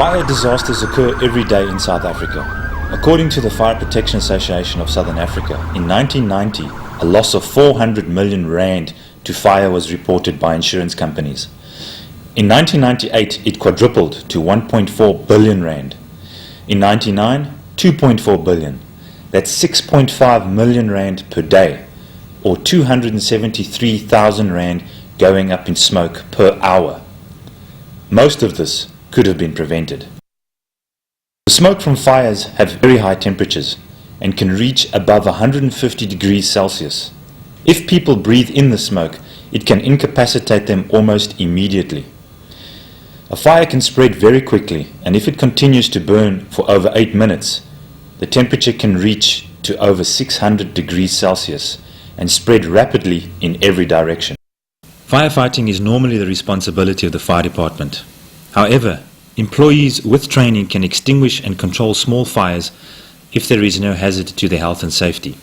Fire disasters occur every day in South Africa. According to the Fire Protection Association of Southern Africa, in 1990, a loss of 400 million rand to fire was reported by insurance companies. In 1998, it quadrupled to 1.4 billion rand. In 99, 2.4 billion. That's 6.5 million rand per day, or 273,000 rand going up in smoke per hour. Most of this could have been prevented. The smoke from fires have very high temperatures and can reach above 150 degrees Celsius. If people breathe in the smoke, it can incapacitate them almost immediately. A fire can spread very quickly, and if it continues to burn for over 8 minutes, the temperature can reach to over 600 degrees Celsius and spread rapidly in every direction. Firefighting is normally the responsibility of the fire department. However, employees with training can extinguish and control small fires if there is no hazard to their health and safety.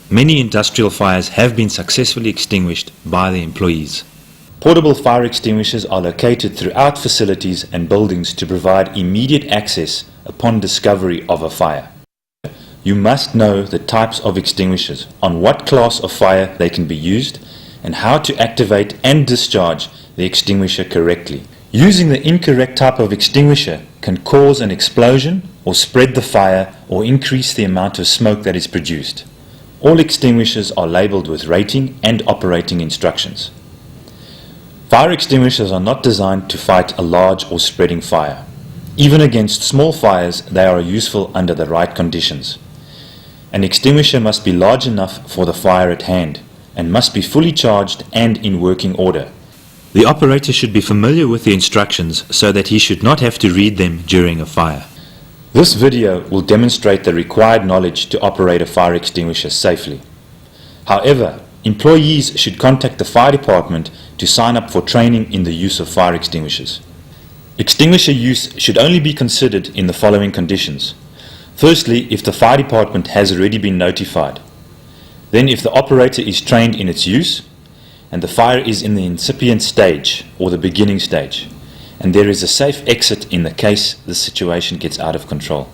Many industrial fires have been successfully extinguished by the employees. Portable fire extinguishers are located throughout facilities and buildings to provide immediate access upon discovery of a fire. You must know the types of extinguishers, on what class of fire they can be used, and how to activate and discharge the extinguisher correctly. Using the incorrect type of extinguisher can cause an explosion or spread the fire or increase the amount of smoke that is produced. All extinguishers are labeled with rating and operating instructions. Fire extinguishers are not designed to fight a large or spreading fire. Even against small fires, they are useful under the right conditions. An extinguisher must be large enough for the fire at hand and must be fully charged and in working order. The operator should be familiar with the instructions so that he should not have to read them during a fire. This video will demonstrate the required knowledge to operate a fire extinguisher safely. However, employees should contact the fire department to sign up for training in the use of fire extinguishers. Extinguisher use should only be considered in the following conditions. Firstly, if the fire department has already been notified. Then if the operator is trained in its use, and the fire is in the incipient stage or the beginning stage, and there is a safe exit in the case the situation gets out of control.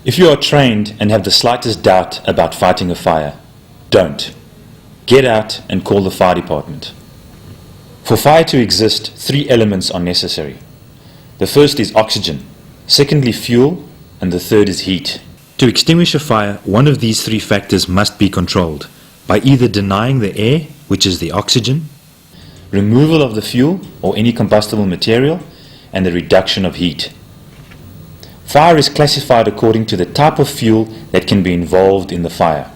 If you are trained and have the slightest doubt about fighting a fire, don't. Get out and call the fire department. For fire to exist, 3 elements are necessary. The first is oxygen, secondly fuel, and the third is heat. To extinguish a fire, one of these 3 factors must be controlled by either denying the air, which is the oxygen, removal of the fuel or any combustible material, and the reduction of heat. Fire is classified according to the type of fuel that can be involved in the fire.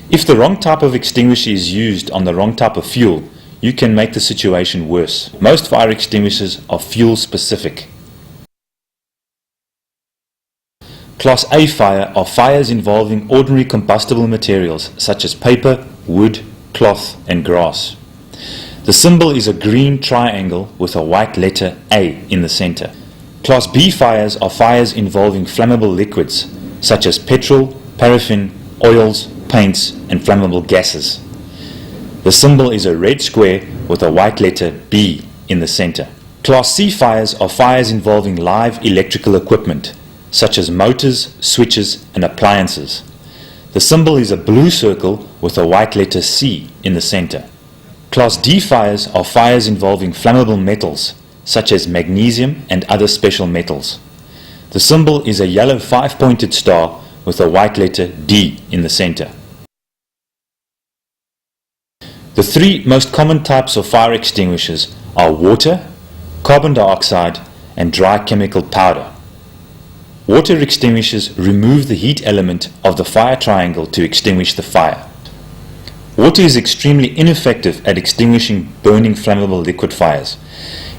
If the wrong type of extinguisher is used on the wrong type of fuel, you can make the situation worse. Most fire extinguishers are fuel specific. Class A fire are fires involving ordinary combustible materials such as paper, wood, cloth and grass. The symbol is a green triangle with a white letter A in the center. Class B fires are fires involving flammable liquids such as petrol, paraffin, oils, paints and flammable gases. The symbol is a red square with a white letter B in the center. Class C fires are fires involving live electrical equipment such as motors, switches and appliances. The symbol is a blue circle with a white letter C in the center. Class D fires are fires involving flammable metals such as magnesium and other special metals. The symbol is a yellow 5-pointed star with a white letter D in the center. The 3 most common types of fire extinguishers are water, carbon dioxide and dry chemical powder. Water extinguishers remove the heat element of the fire triangle to extinguish the fire. Water is extremely ineffective at extinguishing burning flammable liquid fires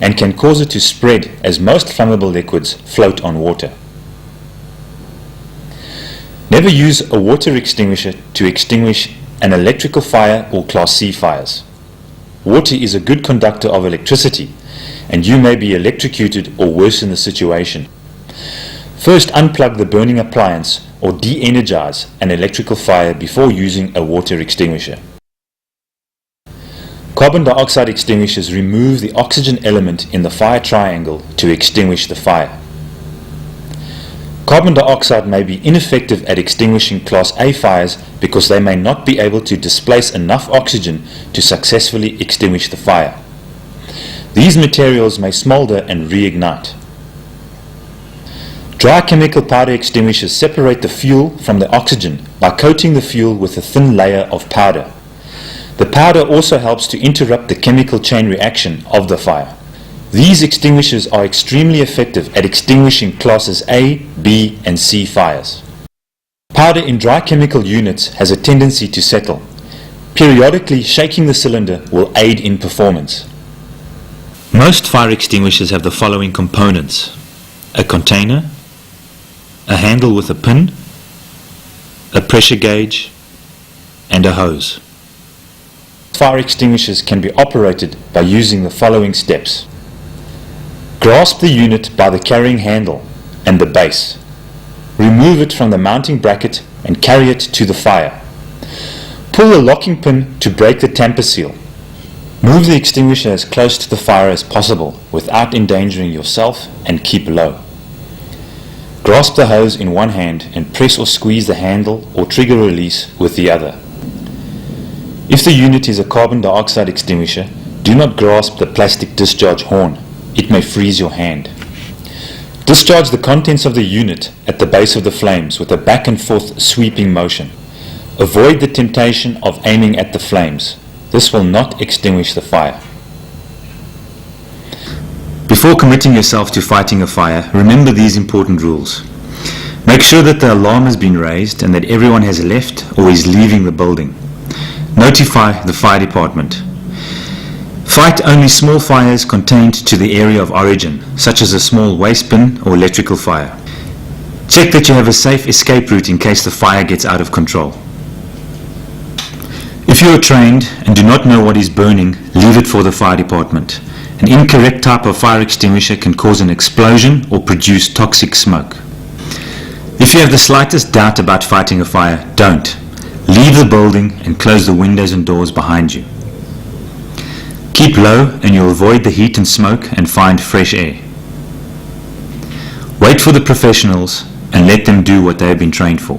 and can cause it to spread as most flammable liquids float on water. Never use a water extinguisher to extinguish an electrical fire or Class C fires. Water is a good conductor of electricity and you may be electrocuted or worsen the situation. First, unplug the burning appliance or de-energize an electrical fire before using a water extinguisher. Carbon dioxide extinguishers remove the oxygen element in the fire triangle to extinguish the fire. Carbon dioxide may be ineffective at extinguishing Class A fires because they may not be able to displace enough oxygen to successfully extinguish the fire. These materials may smolder and reignite. Dry chemical powder extinguishers separate the fuel from the oxygen by coating the fuel with a thin layer of powder. The powder also helps to interrupt the chemical chain reaction of the fire. These extinguishers are extremely effective at extinguishing classes A, B, and C fires. Powder in dry chemical units has a tendency to settle. Periodically shaking the cylinder will aid in performance. Most fire extinguishers have the following components: a container, a handle with a pin, a pressure gauge, and a hose. Fire extinguishers can be operated by using the following steps. Grasp the unit by the carrying handle and the base. Remove it from the mounting bracket and carry it to the fire. Pull the locking pin to break the tamper seal. Move the extinguisher as close to the fire as possible without endangering yourself and keep low. Grasp the hose in one hand and press or squeeze the handle or trigger release with the other. If the unit is a carbon dioxide extinguisher, do not grasp the plastic discharge horn. It may freeze your hand. Discharge the contents of the unit at the base of the flames with a back and forth sweeping motion. Avoid the temptation of aiming at the flames. This will not extinguish the fire. Before committing yourself to fighting a fire, remember these important rules. Make sure that the alarm has been raised and that everyone has left or is leaving the building. Notify the fire department. Fight only small fires contained to the area of origin, such as a small waste bin or electrical fire. Check that you have a safe escape route in case the fire gets out of control. If you are trained and do not know what is burning, leave it for the fire department. An incorrect type of fire extinguisher can cause an explosion or produce toxic smoke. If you have the slightest doubt about fighting a fire, don't. Leave the building and close the windows and doors behind you. Keep low and you'll avoid the heat and smoke and find fresh air. Wait for the professionals and let them do what they have been trained for.